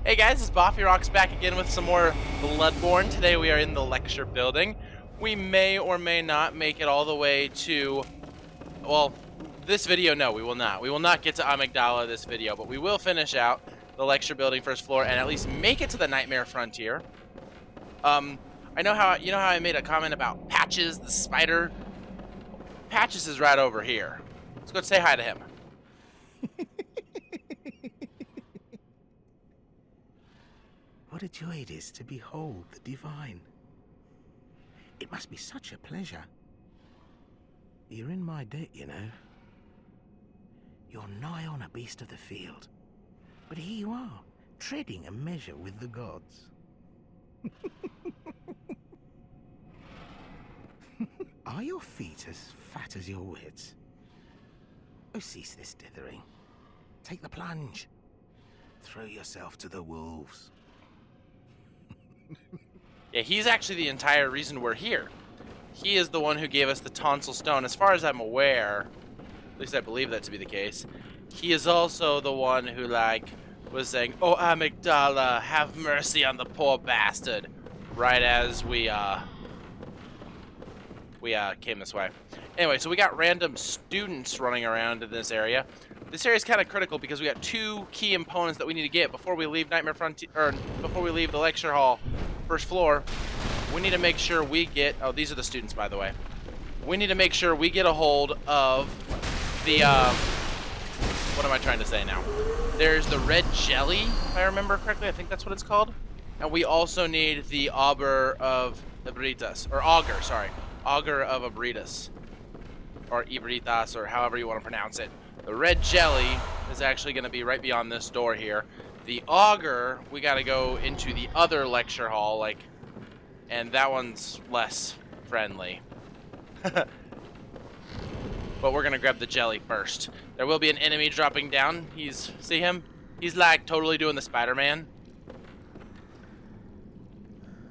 Hey guys, it's Boffy Rocks back again with some more Bloodborne. Today we are in the lecture building. We may or may not make it all the way to, well, this video, no, we will not. We will not get to Amagdala this video, but we will finish out the lecture building first floor and at least make it to the Nightmare Frontier. I know how, you know how I made a comment about Patches, the spider? Patches is right over here. Let's go say hi to him. What a joy it is to behold the divine. It must be such a pleasure. You're in my debt, you know. You're nigh on a beast of the field. But here you are, treading a measure with the gods. Are your feet as fat as your wits? Oh, cease this dithering. Take the plunge. Throw yourself to the wolves. Yeah, he's actually the entire reason we're here. He is the one who gave us the tonsil stone. As far as I'm aware, at least I believe that to be the case, he is also the one who, like, was saying, "Oh, Amagdala, have mercy on the poor bastard," right as we came this way. Anyway, so we got random students running around in this area. This area is kind of critical because we got two key components that we need to get before we leave Nightmare Frontier, or before we leave the lecture hall, first floor. We need to make sure we get, oh, these are the students, by the way. We need to make sure we get a hold of the, what am I trying to say now? There's the red jelly, if I remember correctly. I think that's what it's called. And we also need the auger of Ibritas, or auger, sorry. Auger of Ibritas, or Ibritas, or however you want to pronounce it. The red jelly is actually going to be right beyond this door here. The auger, we got to go into the other lecture hall, like, and that one's less friendly. But we're going to grab the jelly first. There will be an enemy dropping down. See him? He's like totally doing the Spider-Man.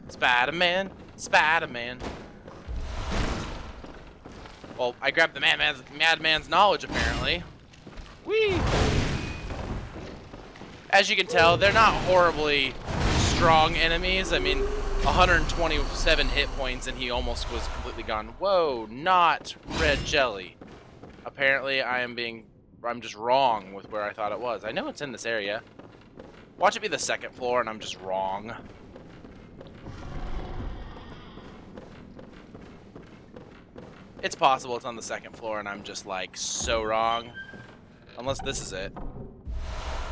Spider-Man, Spider-Man. Well, I grabbed the madman's knowledge, apparently. Whee! As you can tell, they're not horribly strong enemies. I mean, 127 hit points and he almost was completely gone. Whoa, not red jelly. Apparently, I'm just wrong with where I thought it was. I know it's in this area. Watch it be the second floor and I'm just wrong. It's possible it's on the second floor and I'm just like so wrong. Unless this is it.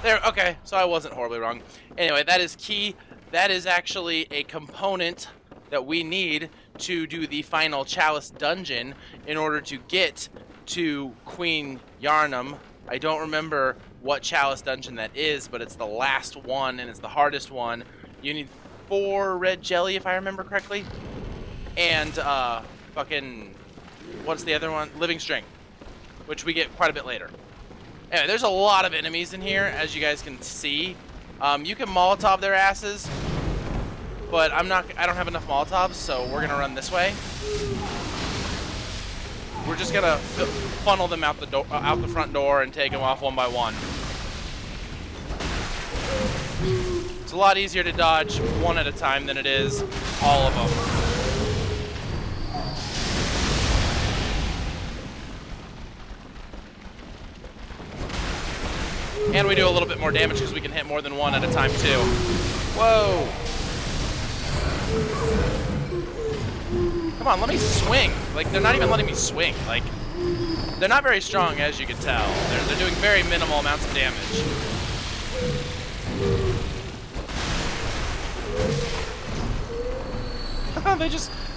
There, okay, so I wasn't horribly wrong. Anyway, that is key. That is actually a component that we need to do the final Chalice dungeon in order to get to Queen Yarnum. I don't remember what Chalice dungeon that is, but it's the last one and it's the hardest one. You need 4 red jelly, if I remember correctly. And, fucking, what's the other one? Living String, which we get quite a bit later. Anyway, there's a lot of enemies in here, as you guys can see. You can Molotov their asses, but I don't have enough Molotovs, so we're gonna run this way. We're just gonna funnel them out the front door and take them off one by one. It's a lot easier to dodge one at a time than it is all of them. And we do a little bit more damage because we can hit more than one at a time, too. Whoa! Come on, let me swing. Like, they're not even letting me swing. Like, they're not very strong, as you can tell. They're doing very minimal amounts of damage.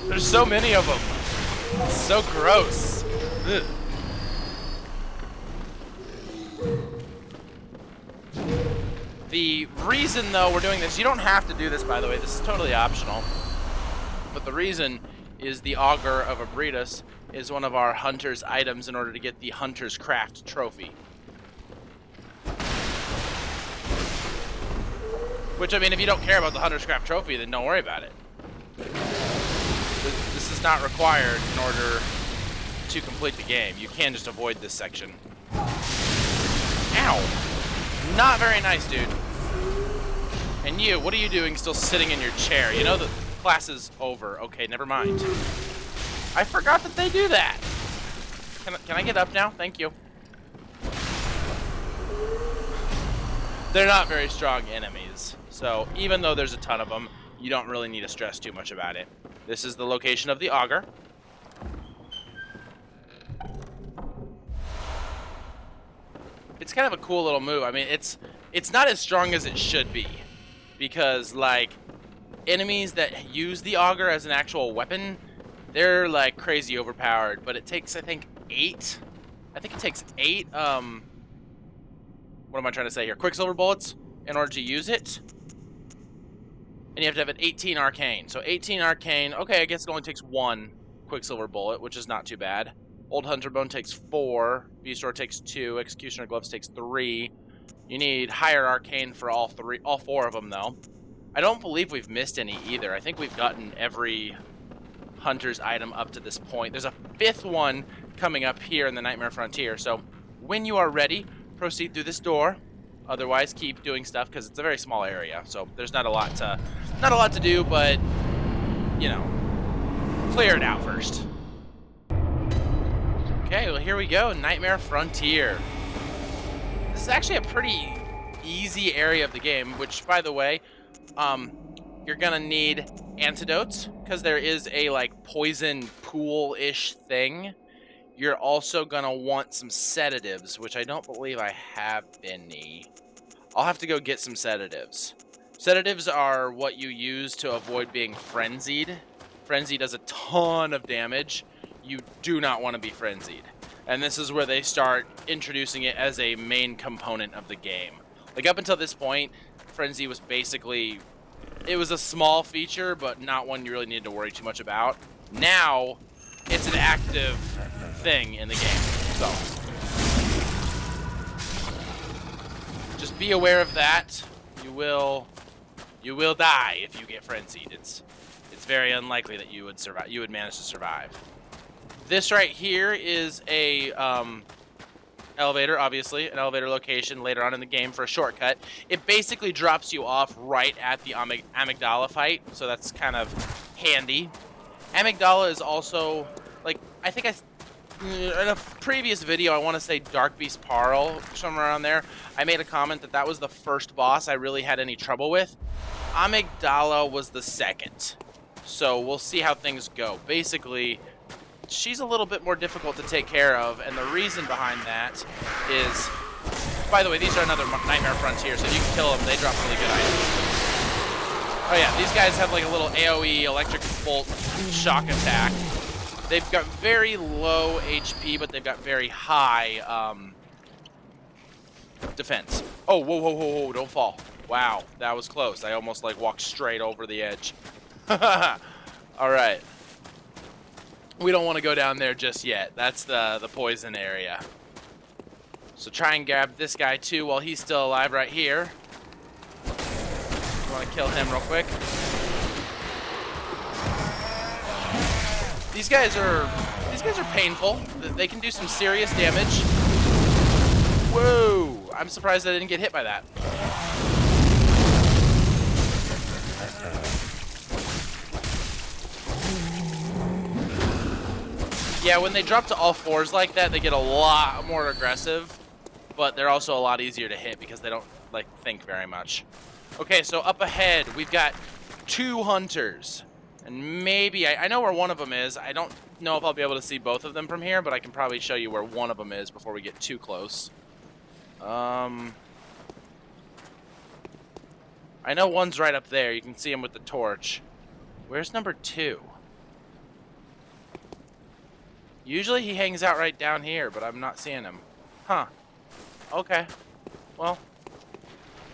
There's so many of them. It's so gross. Ugh. The reason, though, we're doing this, you don't have to do this, by the way, this is totally optional, but the reason is the Auger of Ibritas is one of our Hunter's items in order to get the Hunter's Craft trophy. Which, I mean, if you don't care about the Hunter's Craft trophy, then don't worry about it. This is not required in order to complete the game. You can just avoid this section. Ow! Not very nice, dude. And you, what are you doing still sitting in your chair? You know the class is over. Okay, never mind. I forgot that they do that. Can I get up now? Thank you. They're not very strong enemies. So even though there's a ton of them, you don't really need to stress too much about it. This is the location of the auger. It's kind of a cool little move. I mean, it's not as strong as it should be. Because, like, enemies that use the auger as an actual weapon, they're, like, crazy overpowered. But it takes, I think, 8. I think it takes 8, what am I trying to say here? Quicksilver bullets in order to use it. And you have to have an 18 arcane. So 18 arcane, okay, I guess it only takes 1 Quicksilver bullet, which is not too bad. Old Hunter Bone takes 4. V-Store takes 2. Executioner Gloves takes 3. You need higher arcane for all 4 of them, though. I don't believe we've missed any either. I think we've gotten every Hunter's item up to this point. There's a 5th one coming up here in the Nightmare Frontier. So when you are ready, proceed through this door. Otherwise, keep doing stuff because it's a very small area. So there's not a lot to do, but you know, clear it out first. Okay, well here we go, Nightmare Frontier. This is actually a pretty easy area of the game, which, by the way, you're gonna need antidotes because there is a like poison pool-ish thing. You're also gonna want some sedatives, which I don't believe I have any. I'll have to go get some sedatives. Sedatives are what you use to avoid being frenzied. Frenzy does a ton of damage. You do not want to be frenzied. And this is where they start introducing it as a main component of the game. Like, up until this point, Frenzy was basically... it was a small feature, but not one you really needed to worry too much about. Now, it's an active thing in the game. So, just be aware of that. You will die if you get frenzied. It's very unlikely that you would survive. You would manage to survive. This right here is a elevator, obviously, an elevator location later on in the game for a shortcut. It basically drops you off right at the Amagdala fight, so that's kind of handy. Amagdala is also, like, I think in a previous video, I want to say Dark Beast Parl, somewhere around there, I made a comment that that was the first boss I really had any trouble with. Amagdala was the second. So we'll see how things go. Basically, she's a little bit more difficult to take care of, and the reason behind that is, by the way, these are another Nightmare Frontier, so if you can kill them, they drop really good items. Oh yeah, these guys have like a little AoE electric bolt shock attack. They've got very low HP, but they've got very high defense. Oh, whoa, whoa, whoa, whoa, don't fall. Wow, that was close. I almost like walked straight over the edge. Alright. We don't want to go down there just yet. That's the poison area. So try and grab this guy too while he's still alive right here. Want to kill him real quick. These guys are painful. They can do some serious damage. Whoa! I'm surprised I didn't get hit by that. Yeah, when they drop to all fours like that, they get a lot more aggressive, but they're also a lot easier to hit because they don't like think very much. Okay, so up ahead, we've got 2 hunters. And maybe, I know where one of them is. I don't know if I'll be able to see both of them from here, but I can probably show you where one of them is before we get too close. I know one's right up there. You can see him with the torch. Where's number 2? Usually he hangs out right down here, but I'm not seeing him. Huh. Okay. Well,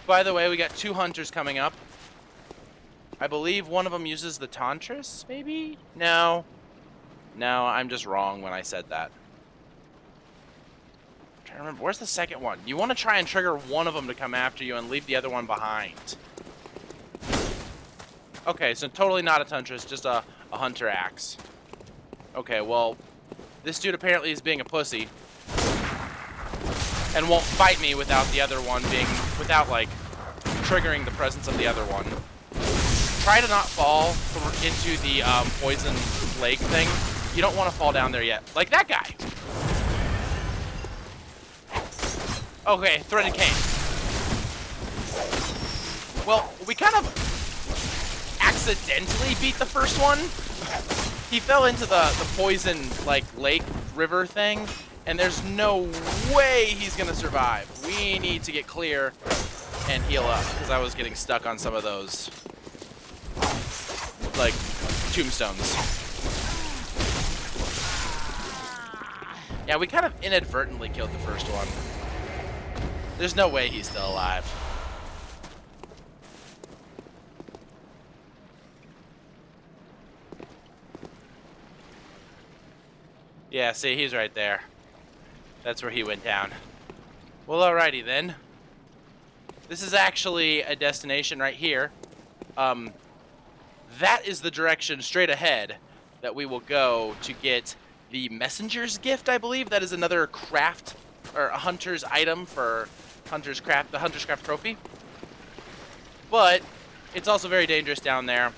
by the way, we got 2 hunters coming up. I believe one of them uses the Tantris, maybe? No. No, I'm just wrong when I said that. I'm trying to remember. Where's the second one? You want to try and trigger one of them to come after you and leave the other one behind. Okay, so totally not a Tantris, just a hunter axe. Okay, well, this dude apparently is being a pussy. And won't fight me without the other one being, without, like, triggering the presence of the other one. Try to not fall into the poison lake thing. You don't want to fall down there yet. Like that guy. Okay, threaded cane. Well, we kind of accidentally beat the first one. He fell into the poison, like, lake, river thing, and there's no way he's gonna survive. We need to get clear and heal up, because I was getting stuck on some of those, like, tombstones. Yeah, we kind of inadvertently killed the first one. There's no way he's still alive. Yeah, see, he's right there. That's where he went down. Well, alrighty then. This is actually a destination right here. That is the direction straight ahead that we will go to get the messenger's gift, I believe. That is another craft, or a hunter's item for hunter's craft, the hunter's craft trophy. But it's also very dangerous down there.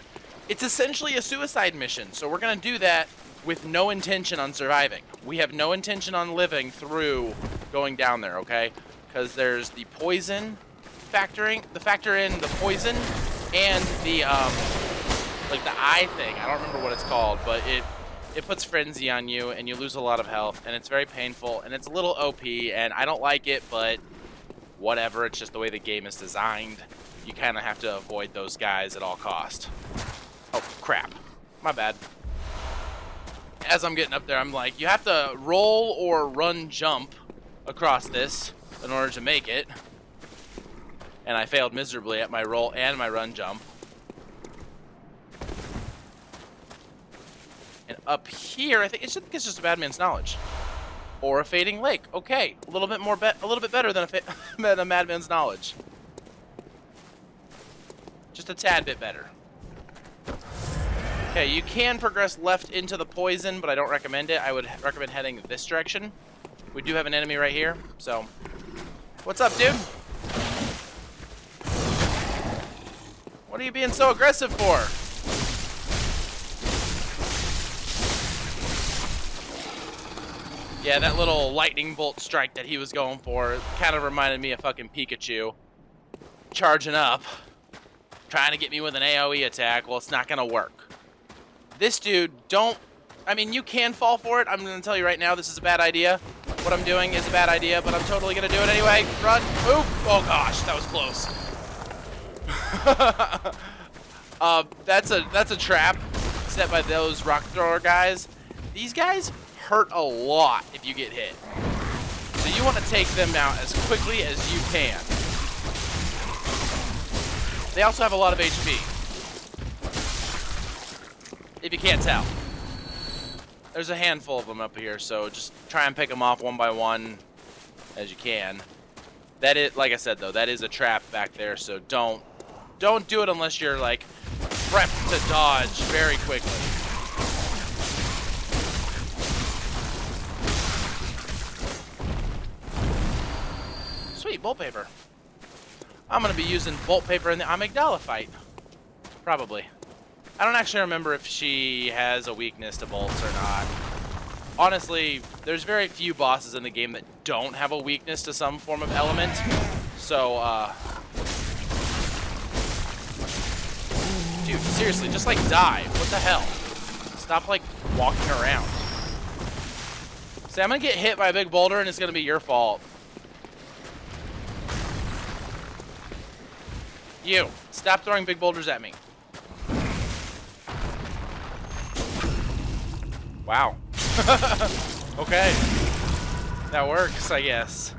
It's essentially a suicide mission, so we're going to do that with no intention on surviving. We have no intention on living through going down there, okay? Because there's the poison factor in the poison and the like the eye thing. I don't remember what it's called, but it puts frenzy on you and you lose a lot of health, and it's very painful and it's a little OP, and I don't like it, but whatever. It's just the way the game is designed. You kind of have to avoid those guys at all cost. Oh crap, my bad. As I'm getting up there, I'm like, you have to roll or run jump across this in order to make it. And I failed miserably at my roll and my run jump. And up here, I think it's just a bad man's knowledge. Or a fading lake. Okay, a little bit better than a madman's knowledge. Just a tad bit better. Okay, you can progress left into the poison, but I don't recommend it. I would recommend heading this direction. We do have an enemy right here, so... What's up, dude? What are you being so aggressive for? Yeah, that little lightning bolt strike that he was going for kind of reminded me of fucking Pikachu. Charging up. Trying to get me with an AoE attack. Well, it's not gonna work. This dude, I mean, you can fall for it. I'm going to tell you right now, this is a bad idea. What I'm doing is a bad idea, but I'm totally going to do it anyway. Run. Oop. Oh, gosh, that was close. That's a trap set by those rock thrower guys. These guys hurt a lot if you get hit. So you want to take them out as quickly as you can. They also have a lot of HP. If you can't tell. There's a handful of them up here, so just try and pick them off one by one as you can. That is, like I said though, that is a trap back there, so don't do it unless you're like prepped to dodge very quickly. Sweet, bolt paper. I'm gonna be using bolt paper in the Amagdala fight. Probably. I don't actually remember if she has a weakness to bolts or not. Honestly, there's very few bosses in the game that don't have a weakness to some form of element. So, dude, seriously, just like die. What the hell? Stop like walking around. See, I'm gonna get hit by a big boulder and it's gonna be your fault. You, stop throwing big boulders at me. Wow. Okay. That works, I guess.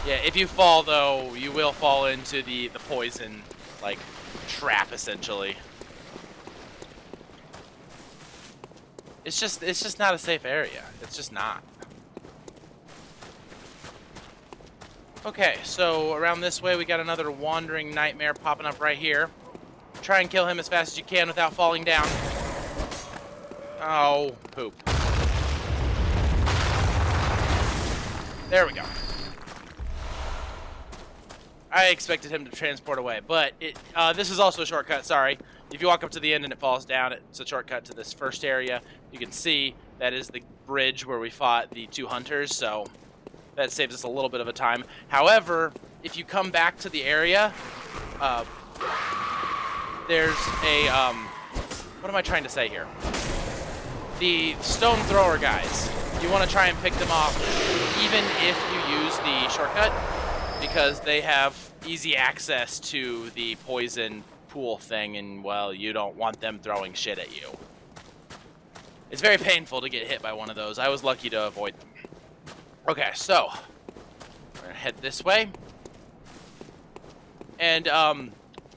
Yeah, if you fall, though, you will fall into the poison, like, trap, essentially. It's just not a safe area. It's just not. Okay, so around this way, we got another wandering nightmare popping up right here. Try and kill him as fast as you can without falling down. Oh, poop. There we go. I expected him to transport away, but this is also a shortcut, sorry. If you walk up to the end and it falls down, it's a shortcut to this first area. You can see that is the bridge where we fought the 2 hunters, so that saves us a little bit of a time. However, if you come back to the area, there's a, what am I trying to say here? The stone thrower guys, you want to try and pick them off even if you use the shortcut, because they have easy access to the poison pool thing, and, well, you don't want them throwing shit at you. It's very painful to get hit by one of those. I was lucky to avoid them. Okay, so we're gonna head this way. And,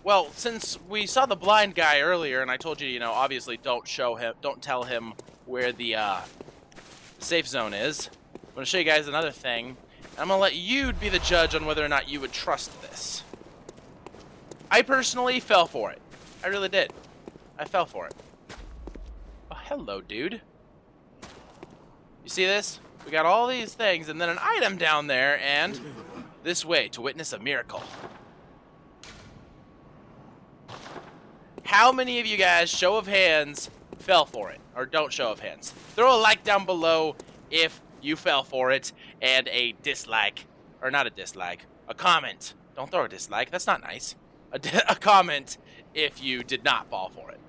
well, since we saw the blind guy earlier, and I told you, you know, obviously don't tell him where the safe zone is. I'm gonna show you guys another thing. I'm gonna let you be the judge on whether or not you would trust this. I personally fell for it. I really did. I fell for it. Oh, hello, dude. You see this? We got all these things, and then an item down there, and this way to witness a miracle. How many of you guys, show of hands, fell for it? Or don't show of hands. Throw a like down below if you fell for it, and a dislike. Or not a dislike. A comment. Don't throw a dislike. That's not nice. A comment if you did not fall for it.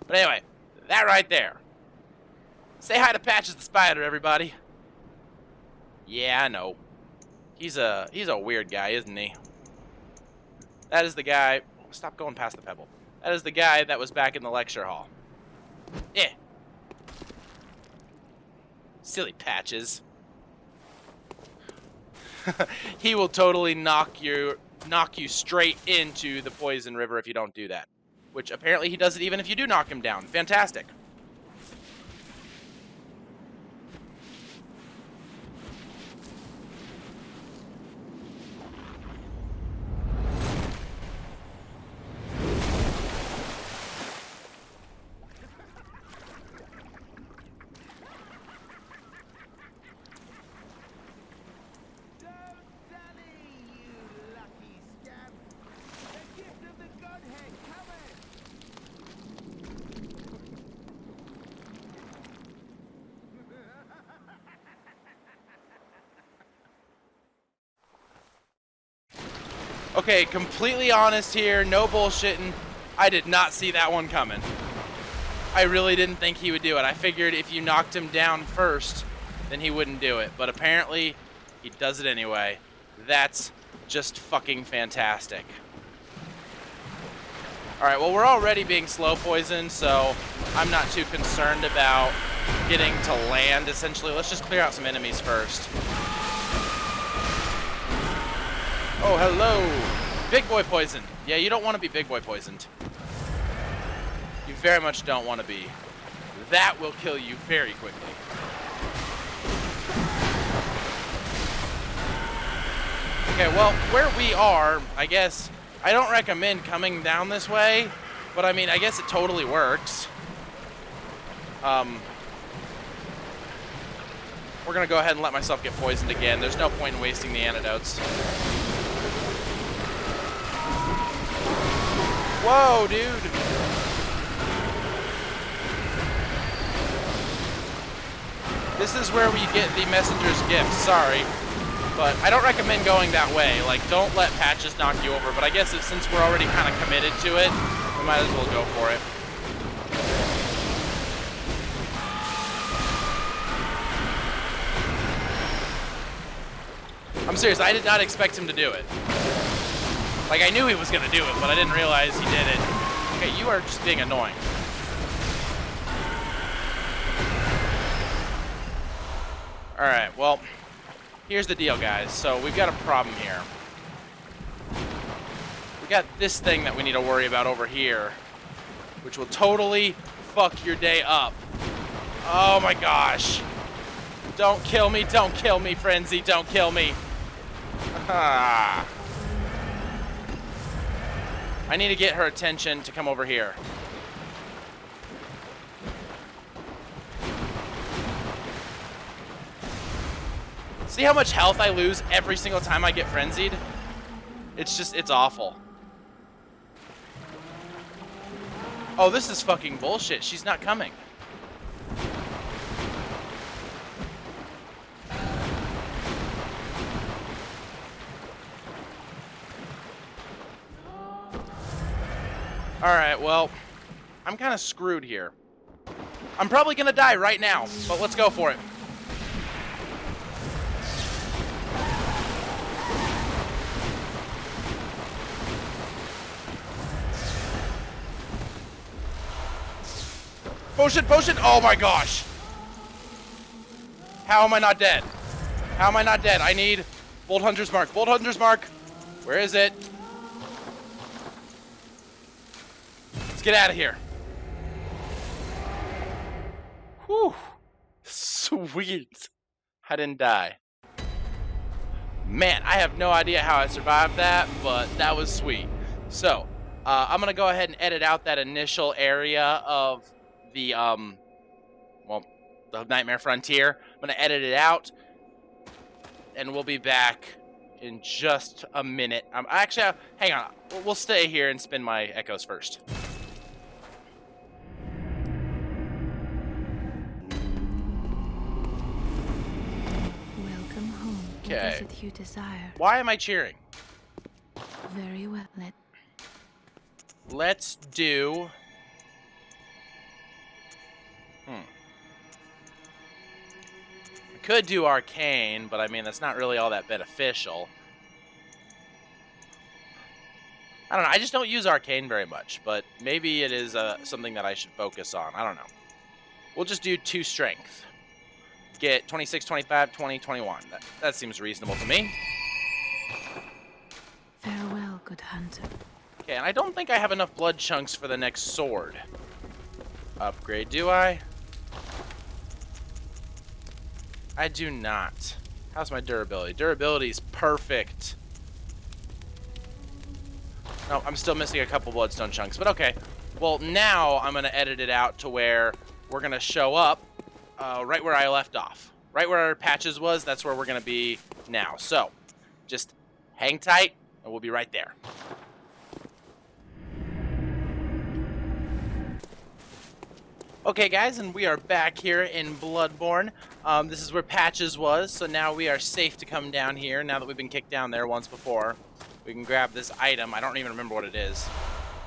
But anyway, that right there. Say hi to Patches the Spider, everybody. Yeah, I know. He's a weird guy, isn't he? That is the guy. Stop going past the pebble. That is the guy that was back in the lecture hall. Eh. Silly Patches. He will totally knock you straight into the poison river if you don't do that. Which apparently he does it even if you do knock him down. Fantastic. Okay, completely honest here, no bullshitting. I did not see that one coming. I really didn't think he would do it. I figured if you knocked him down first, then he wouldn't do it. But apparently, he does it anyway. That's just fucking fantastic. Alright, well, we're already being slow poisoned, so I'm not too concerned about getting to land, essentially. Let's just clear out some enemies first. Oh, hello. Big boy poison. Yeah, you don't want to be big boy poisoned. You very much don't want to be. That will kill you very quickly. Okay, well, where we are, I guess, I don't recommend coming down this way, but I mean, I guess it totally works. We're gonna go ahead and let myself get poisoned again. There's no point in wasting the antidotes. Whoa, dude. This is where we get the messenger's gift, sorry. But I don't recommend going that way. Like, don't let Patches knock you over. But I guess since we're already kind of committed to it, we might as well go for it. I'm serious, I did not expect him to do it. Like, I knew he was gonna do it, but I didn't realize he did it. Okay, you are just being annoying. Alright, well, here's the deal, guys. So, we've got a problem here. We got this thing that we need to worry about over here, which will totally fuck your day up. Oh my gosh. Don't kill me, Frenzy, don't kill me. Ah. I need to get her attention to come over here. See how much health I lose every single time I get frenzied? It's awful. Oh, this is fucking bullshit. She's not coming. Alright, well, I'm kind of screwed here. I'm probably gonna die right now, but let's go for it. Potion, potion! Oh my gosh! How am I not dead? How am I not dead? I need Bolt Hunter's Mark. Bolt Hunter's Mark! Where is it? Let's get out of here. Whew. Sweet. I didn't die. Man, I have no idea how I survived that, but that was sweet. So, I'm gonna go ahead and edit out that initial area of the, well, the Nightmare Frontier. I'm gonna edit it out, and we'll be back in just a minute. Actually, hang on. We'll stay here and spin my echoes first. Welcome home. Okay. What is it you desire? Why am I cheering? Very well. Let's do... I could do Arcane, but I mean, that's not really all that beneficial. I don't know. I just don't use Arcane very much, but maybe it is something that I should focus on. I don't know. We'll just do 2 strength. Get 26, 25, 20, 21. That seems reasonable to me. Farewell, good hunter. Okay, and I don't think I have enough blood chunks for the next sword. Upgrade, do I? I do not. How's my durability? Durability is perfect. No, I'm still missing a couple bloodstone chunks, but okay. Well, now I'm going to edit it out to where we're going to show up right where I left off. Right where our patches was, that's where we're going to be now. So, just hang tight, and we'll be right there. Okay, guys, and we are back here in Bloodborne. This is where Patches was, so now we are safe to come down here. Now that we've been kicked down there once before, we can grab this item. I don't even remember what it is.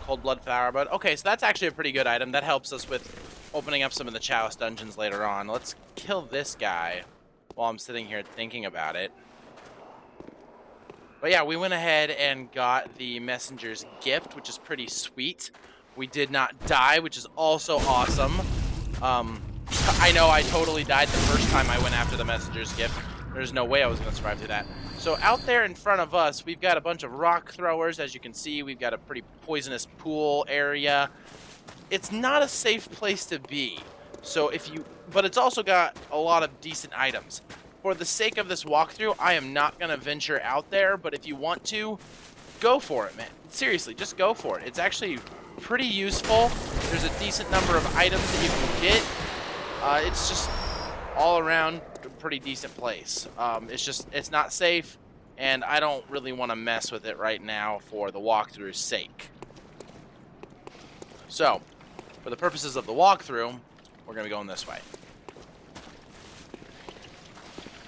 Cold Blood Flower, but okay, so that's actually a pretty good item. That helps us with opening up some of the Chalice dungeons later on. Let's kill this guy while I'm sitting here thinking about it. But yeah, we went ahead and got the Messenger's Gift, which is pretty sweet. We did not die, which is also awesome. I know I totally died the first time I went after the Messenger's Gift. There's no way I was going to survive through that. So out there in front of us, we've got a bunch of rock throwers. As you can see, we've got a pretty poisonous pool area. It's not a safe place to be. So but it's also got a lot of decent items. For the sake of this walkthrough, I am not going to venture out there, but if you want to, go for it, man. Seriously, just go for it. It's actually pretty useful. There's a decent number of items that you can get. It's just all around a pretty decent place. It's not safe, and I don't really want to mess with it right now for the walkthrough's sake. So, for the purposes of the walkthrough, we're going to be going this way.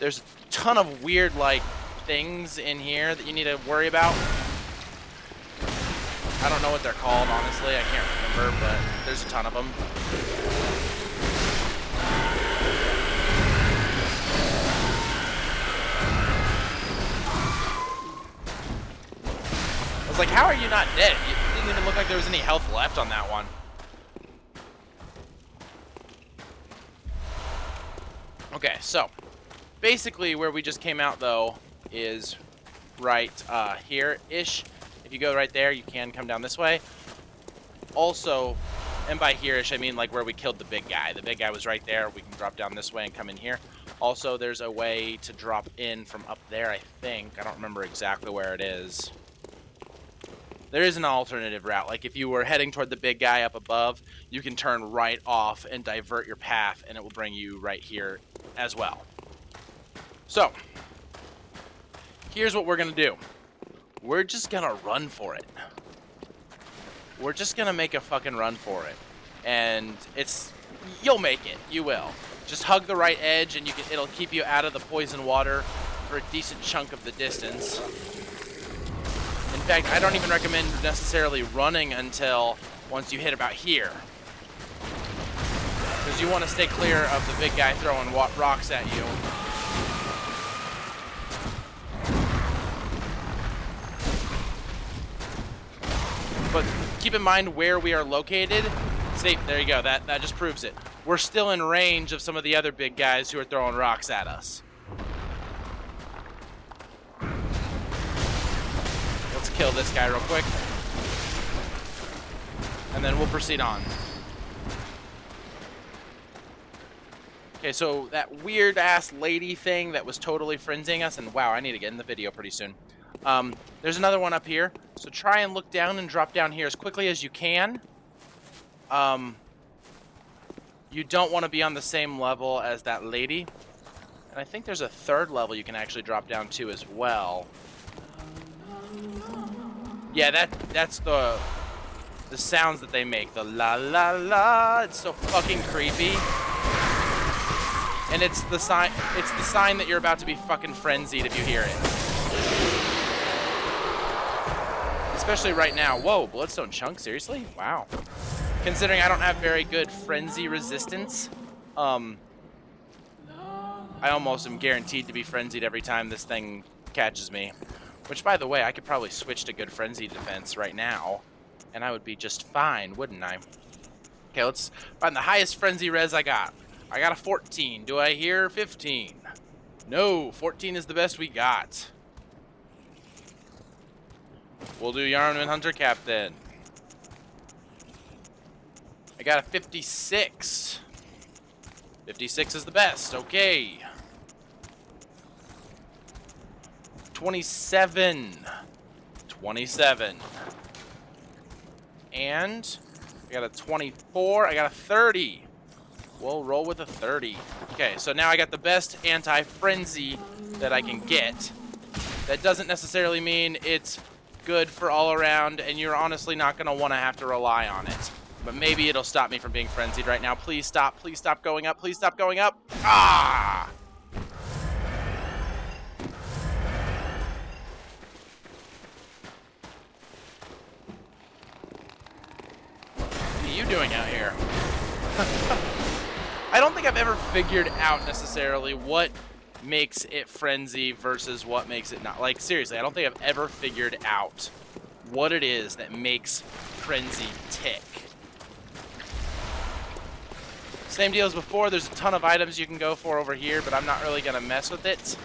There's a ton of weird, like, things in here that you need to worry about. I don't know what they're called, honestly. I can't remember, but there's a ton of them. I was like, how are you not dead? It didn't even look like there was any health left on that one. Okay, so basically where we just came out, though, is right here-ish. If you go right there, you can come down this way. Also, and by here-ish, I mean like where we killed the big guy. The big guy was right there. We can drop down this way and come in here. Also, there's a way to drop in from up there, I think. I don't remember exactly where it is. There is an alternative route. Like if you were heading toward the big guy up above, you can turn right off and divert your path, and it will bring you right here as well. So, here's what we're gonna do. We're just gonna run for it. We're just gonna make a fucking run for it. And you'll make it. You will. Just hug the right edge and it'll keep you out of the poison water for a decent chunk of the distance. In fact, I don't even recommend necessarily running until once you hit about here. Because you want to stay clear of the big guy throwing rocks at you. But keep in mind where we are located. See, there you go. That just proves it. We're still in range of some of the other big guys who are throwing rocks at us. Let's kill this guy real quick. And then we'll proceed on. Okay, so that weird-ass lady thing that was totally frenzying us, and wow, I need to get in the video pretty soon. There's another one up here, so try and look down and drop down here as quickly as you can. You don't want to be on the same level as that lady. And I think there's a third level you can actually drop down to as well. Yeah, that's the sounds that they make. The la la la. It's so fucking creepy. And it's the sign that you're about to be fucking frenzied if you hear it. Especially right now. Whoa, bloodstone chunk, seriously? Wow. Considering I don't have very good frenzy resistance, I almost am guaranteed to be frenzied every time this thing catches me. Which, by the way, I could probably switch to good frenzy defense right now, and I would be just fine, wouldn't I? Okay, let's find the highest frenzy res I got. I got a 14. Do I hear 15? No, 14 is the best we got. We'll do Yarnman Hunter Cap then. I got a 56. 56 is the best. Okay. 27. 27. And I got a 24. I got a 30. We'll roll with a 30. Okay, so now I got the best anti-frenzy that I can get. That doesn't necessarily mean it's good for all around, and you're honestly not going to want to have to rely on it. But maybe it'll stop me from being frenzied right now. Please stop. Please stop going up. Please stop going up. Ah! What are you doing out here? I don't think I've ever figured out necessarily what makes it frenzy versus what makes it not. Like, seriously, I don't think I've ever figured out what it is that makes frenzy tick. Same deal as before, there's a ton of items you can go for over here, but I'm not really going to mess with it.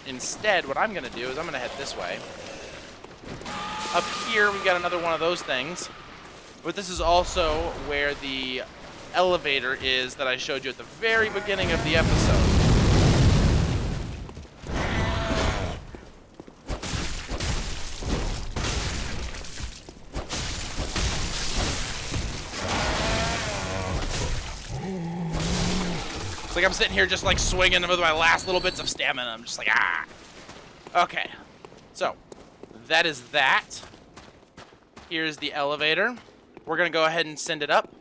Instead, what I'm going to do is I'm going to head this way. Up here, we've got another one of those things. But this is also where the elevator is that I showed you at the very beginning of the episode. It's like I'm sitting here just like swinging with my last little bits of stamina. I'm just like, ah. Okay. So, that is that. Here's the elevator. We're going to go ahead and send it up.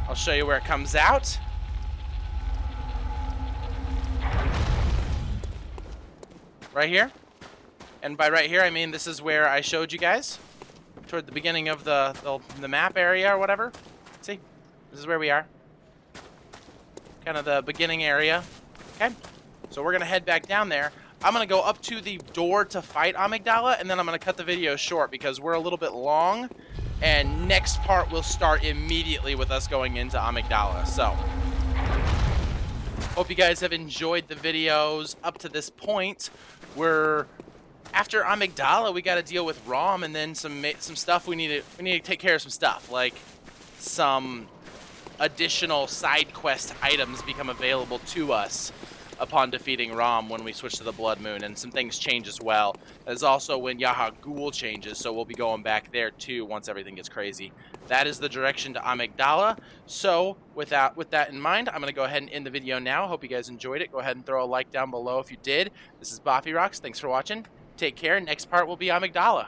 I'll show you where it comes out. Right here. And by right here, I mean this is where I showed you guys. Toward the beginning of the map area or whatever. See? This is where we are. Kind of the beginning area. Okay? So we're going to head back down there. I'm going to go up to the door to fight Amagdala, and then I'm going to cut the video short because we're a little bit long. And next part will start immediately with us going into Amagdala. So, hope you guys have enjoyed the videos up to this point. We're after Amagdala, we got to deal with ROM, and then some stuff we need to take care of some stuff, like some additional side quest items become available to us. upon defeating Rom when we switch to the Blood Moon, and some things change as well. That is also when Yaha Ghul changes, so we'll be going back there too once everything gets crazy. That is the direction to Amagdala. So with that in mind, I'm going to go ahead and end the video now. Hope you guys enjoyed it. Go ahead and throw a like down below if you did. This is Boffy Rocks. Thanks for watching. Take care. Next part will be Amagdala.